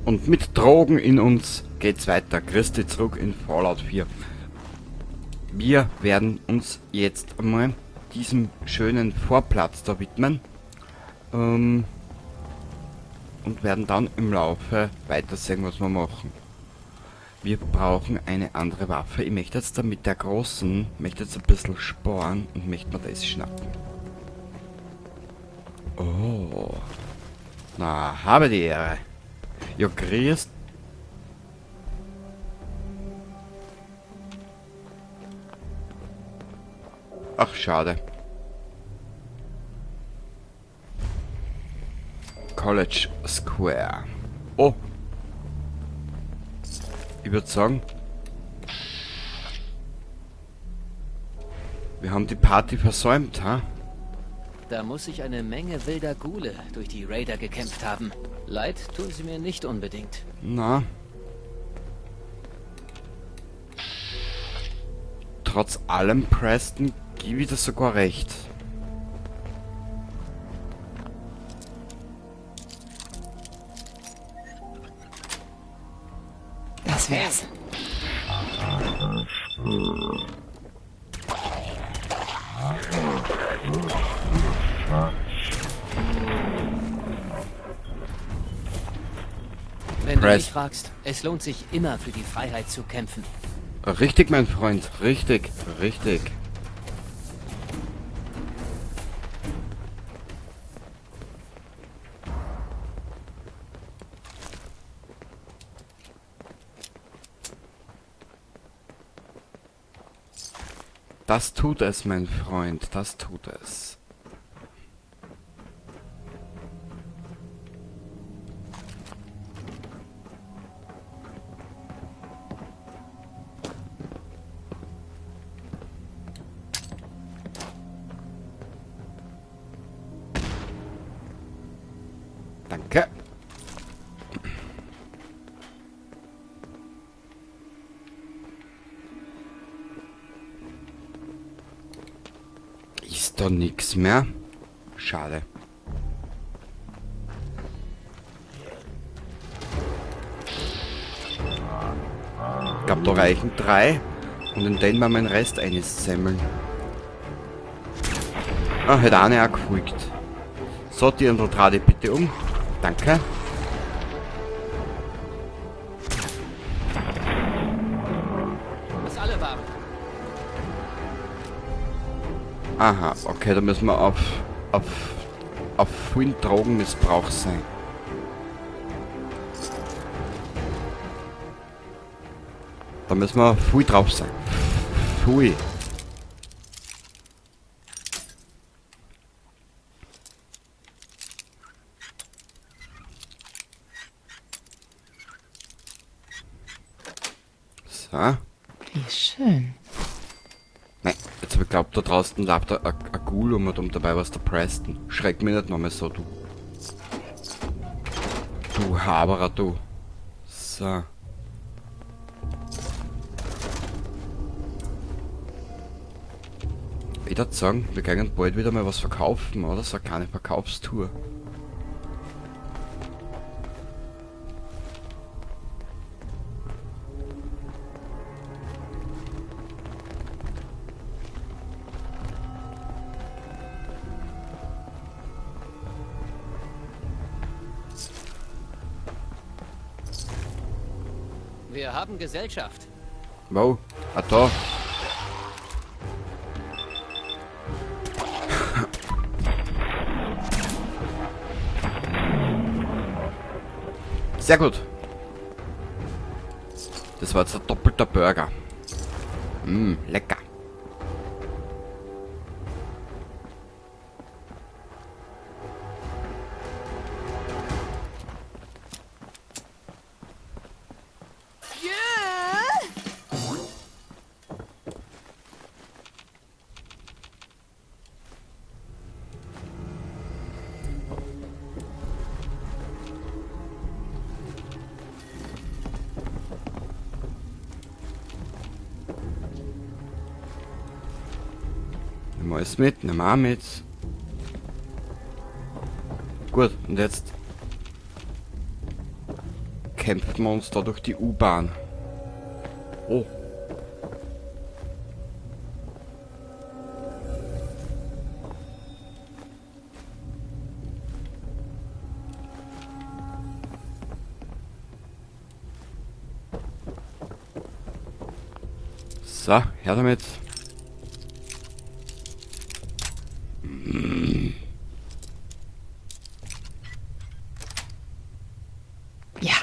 Und mit Drogen in uns geht's weiter. Christi zurück in Fallout 4. Wir werden uns jetzt einmal diesem schönen Vorplatz da widmen. Und werden dann im Laufe weiter sehen, was wir machen. Wir brauchen eine andere Waffe. Ich möchte jetzt da mit der großen, möchte jetzt ein bisschen sparen und möchte mir das schnappen. Oh. Na, habe die Ehre. Ja, grüßt. Ach, schade. College Square. Oh. Ich würde sagen, wir haben die Party versäumt, ha? Da muss sich eine Menge wilder Ghule durch die Raider gekämpft haben. Leid tun sie mir nicht unbedingt. Na. Trotz allem, Preston, gebe ich das sogar recht. Das wär's. Wenn du Press. mich fragst, es lohnt sich immer für die Freiheit zu kämpfen. Richtig, mein Freund. Richtig, richtig. Das tut es, mein Freund. Das tut es. Danke. Ist da nichts mehr? Schade. Ich glaube, da reichen 3. Und in den mal mein Rest einsammeln. Ah, hätte eine auch gefolgt. So, die andere Trade bitte um. Danke. Bis alle waren. Aha, okay, da müssen wir auf vielen Drogenmissbrauch sein. Da müssen wir viel drauf sein. Viel. So. Wie schön. Nein, jetzt hab ich glaubt, da draußen lebt ein Ghoul und dabei was der Preston. Schreck mich nicht nochmal so, du. Du Haberer, du. So. Ich würde sagen, wir können bald wieder mal was verkaufen, oder? So eine kleine Verkaufstour. Wir haben Gesellschaft. Wow, da. Sehr gut. Das war jetzt ein doppelter Burger. Lecker. Nehmen wir alles mit, nehmen wir auch mit. Gut, und jetzt kämpfen wir uns da durch die U-Bahn. Oh. So, her damit. Ja.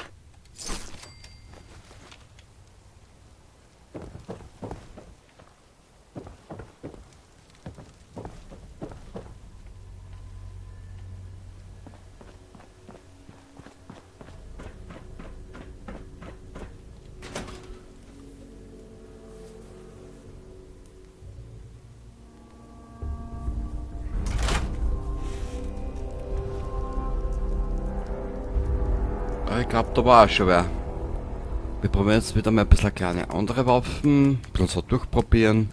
Ich glaube, da war auch schon wer. Wir probieren jetzt wieder mal ein bisschen kleine andere Waffen. Ein bisschen so durchprobieren.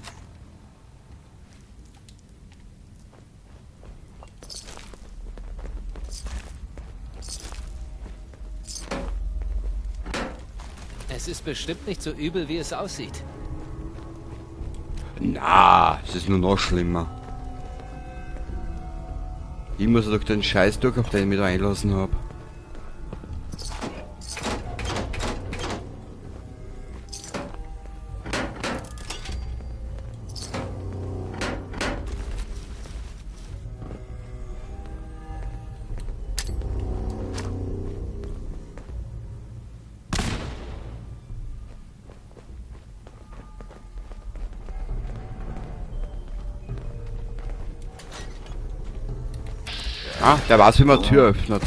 Es ist bestimmt nicht so übel, wie es aussieht. Na, es ist nur noch schlimmer. Ich muss durch den Scheiß durch, auf den ich mich da einlassen habe. Ah, der weiß, wie man Tür öffnet.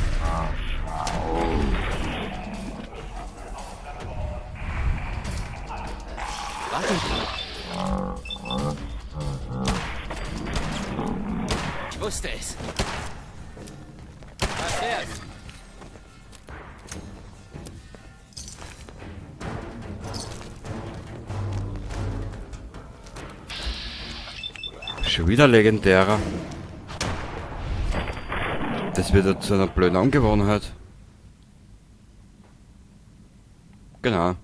Warten Sie. Ich wusste es. Was wär's? Schon wieder legendärer. Das wird ja zu einer blöden Angewohnheit. Genau.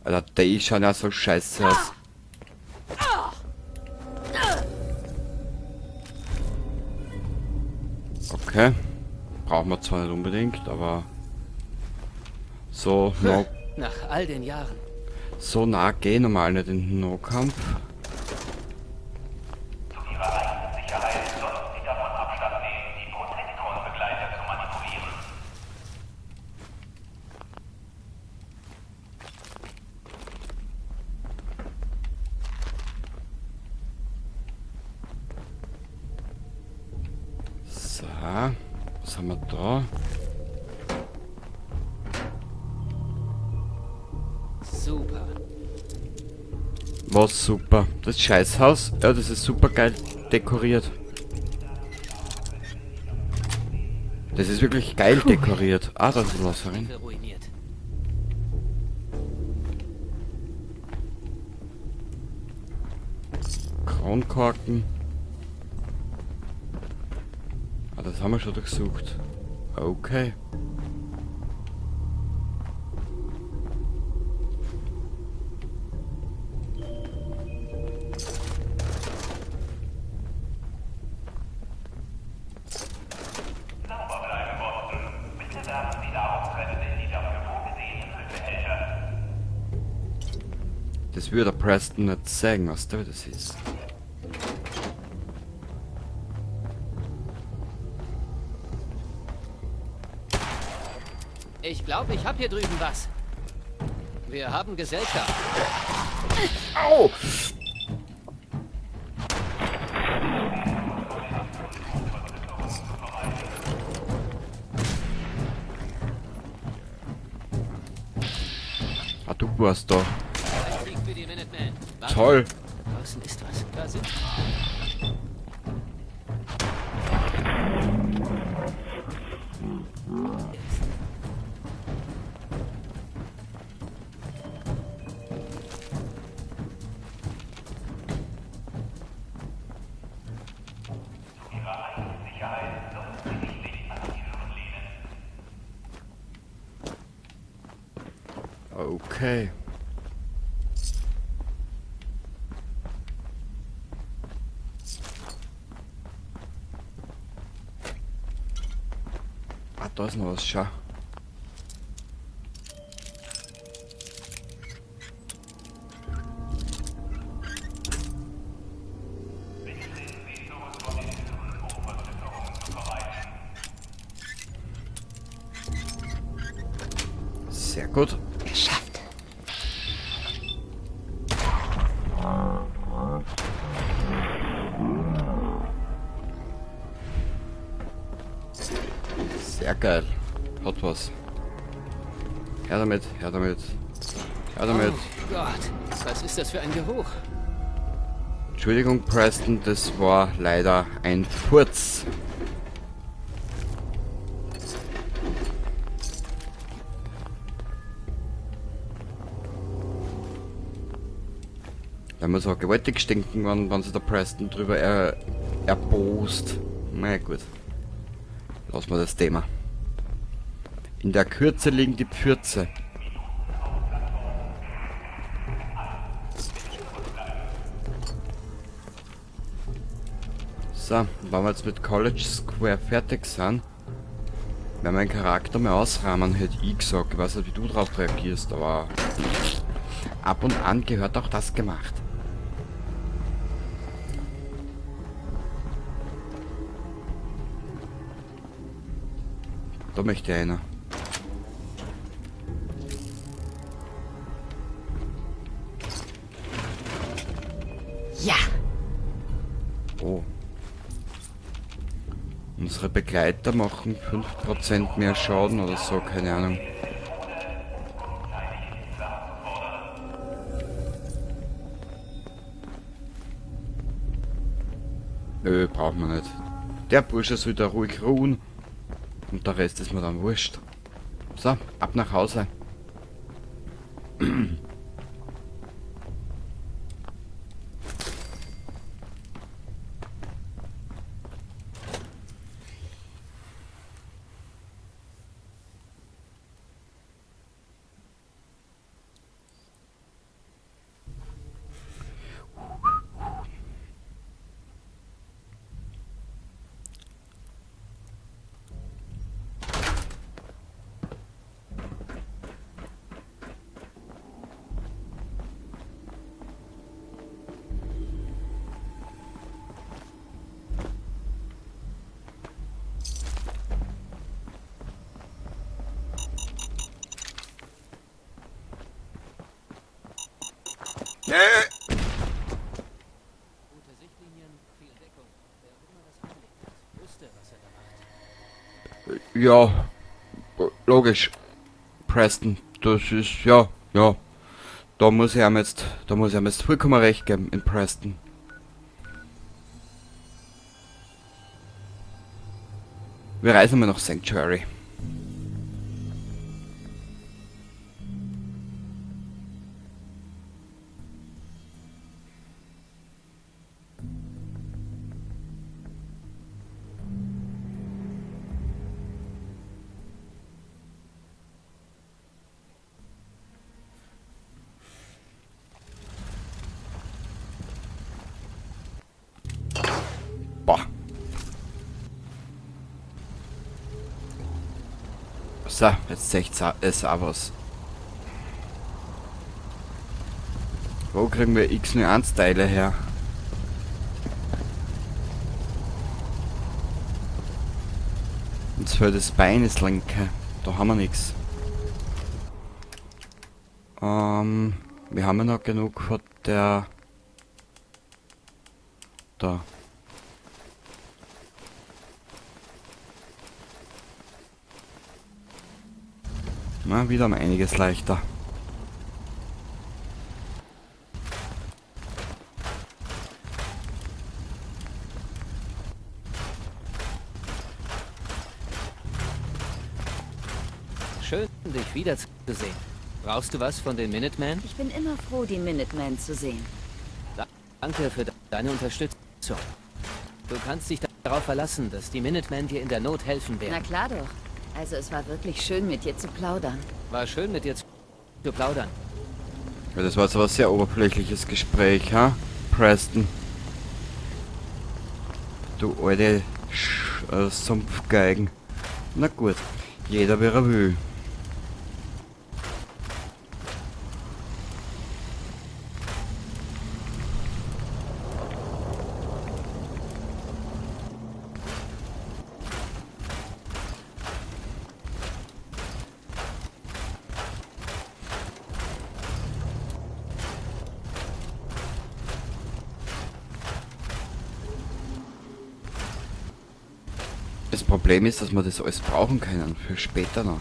Alter, die schauen ja so scheiße aus. Okay. Brauchen wir zwar nicht unbedingt, aber so Nach all den Jahren. so nah gehen normal nicht in den Nahkampf. Zu ihrer eigenen Sicherheit sollten Sie davon Abstand nehmen, die Protektorenbegleiter zu manipulieren. So, was haben wir da? Super. Was super. Das Scheißhaus, ja, das ist super geil dekoriert. Das ist wirklich geil dekoriert. Ah, da ist was drin. Ruiniert. Kronkorken. Ah, das haben wir schon durchsucht. Okay. Sauber bleiben, Boston. Bitte werfen Sie Nahrungsreste in die dafür vorgesehenen Füllbehälter. Das würde der Preston nicht sagen, was da das ist. Ich glaube, ich habe hier drüben was. Wir haben Gesellschaft. Au! Ah, du warst da. Ein Sieg für die Minutemen. Warte, Toll. draußen ist was. Da sind Zu Ihrer eigenen Sicherheit sollten Sie sich nicht an die Türen lehnen. Okay. Ah, da ist noch was, schau. Sehr gut. Geschafft. Sehr geil. Hat was. Her damit, her damit. Her damit. Oh Gott, was ist das für ein Geruch? Entschuldigung, Preston, das war leider ein Furz. Der muss auch gewaltig stinken, wenn sich der Preston drüber erbost. Na gut. Lassen wir das Thema. In der Kürze liegen die Pfürze. So, wenn wir jetzt mit College Square fertig sind, werden wir einen Charakter mehr ausrahmen, hätte ich gesagt. Ich weiß nicht, wie du drauf reagierst, aber ab und an gehört auch das gemacht. Da möchte einer. Ja. Oh. Unsere Begleiter machen 5% mehr Schaden oder so, keine Ahnung. Nö, brauchen wir nicht. Der Bursche soll da ruhig ruhen. Und der Rest ist mir dann wurscht. So, ab nach Hause. Gute Sichtlinien, viel Deckung. Wer auch immer das angelegt hat, wusste, was er da macht. Ja, logisch. Preston, das ist, ja. Da muss ich ihm jetzt vollkommen recht geben in Preston. Wir reisen mal nach Sanctuary. Boah. So, jetzt sehe ich es auch was. Wo kriegen wir X01-Teile her? Uns fehlt das Bein, das linke. Da haben wir nichts. Wir haben ja noch genug von der... Da. Na, wieder um einiges leichter. Schön, dich wiederzusehen. Brauchst du was von den Minutemen? Ich bin immer froh, die Minutemen zu sehen. Danke für deine Unterstützung. Du kannst dich darauf verlassen, dass die Minutemen dir in der Not helfen Na werden. klar doch. Also es war wirklich schön, mit dir zu plaudern. War schön mit dir zu plaudern. Ja, das war jetzt aber ein sehr oberflächliches Gespräch, ha? Preston. Du alte Sumpfgeigen. Na gut, jeder wie er will. Das Problem ist, dass wir das alles brauchen können für später noch.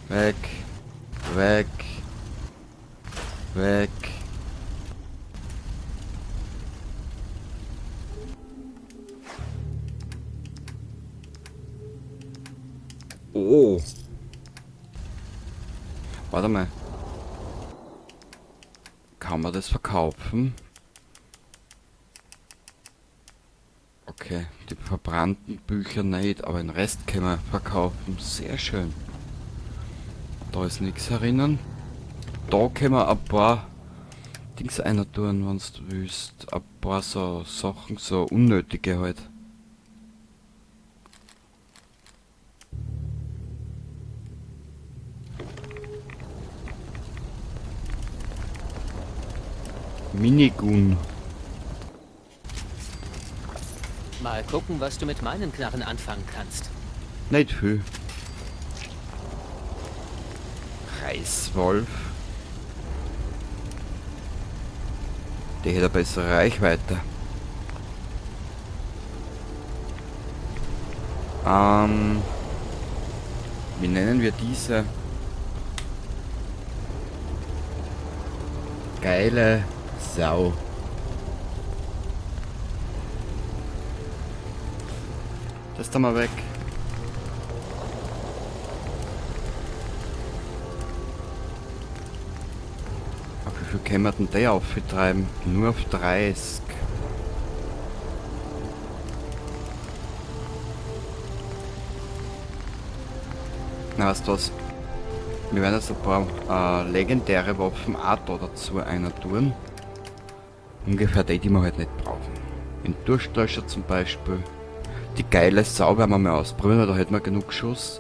Weg, weg, weg. Oh. Warte mal. Kann man das verkaufen? Okay, die verbrannten Bücher nicht, aber den Rest können wir verkaufen. Sehr schön. Da ist nichts herinnen. Da können wir ein paar Dings einer tun, wenn du willst. Ein paar so Sachen, so unnötige halt. Minigun. Mal gucken, was du mit meinen Knarren anfangen kannst. Nicht viel. Reißwolf. Der hätte eine bessere Reichweite. Wie nennen wir diese? Geile Sau. Das da mal weg. Auf wie viel können wir denn der auftreiben? Nur auf 30. Na, weißt du was? Wir werden jetzt ein paar legendäre Waffen auch da dazu einer tun. Ungefähr die wir halt nicht brauchen. Den Durchstöcher zum Beispiel. Die geile Sau werden wir mal ausprobieren, weil da hätten wir genug Schuss.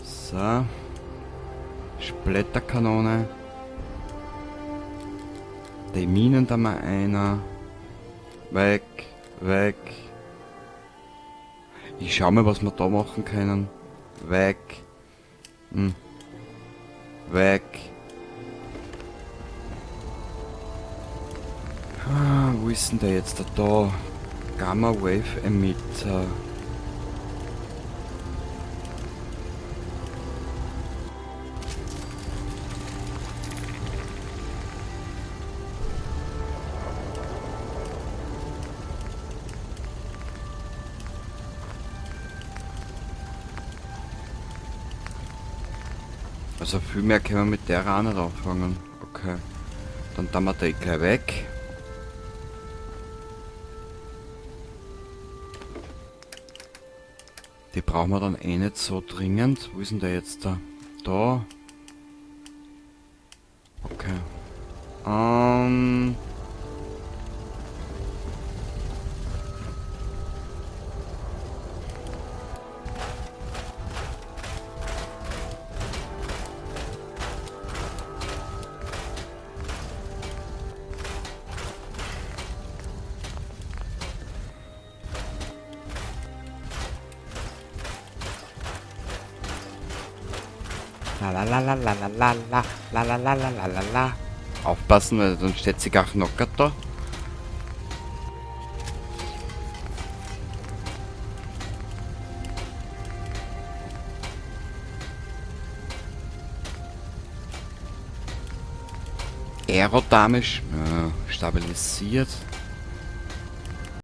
So. Splitterkanone. Die Minen da mal einer. Weg, weg. Ich schau mal, was wir da machen können. Weg. Weg. Wo ist denn der jetzt? Da. Gamma Wave Emitter. Also viel mehr können wir mit der auch nicht anfangen. Okay. Dann tun wir die gleich weg. Die brauchen wir dann eh nicht so dringend. Wo ist denn der jetzt da? Da. Okay. La. Aufpassen, weil dann steht sie gar knockert da. Aerodynamisch stabilisiert.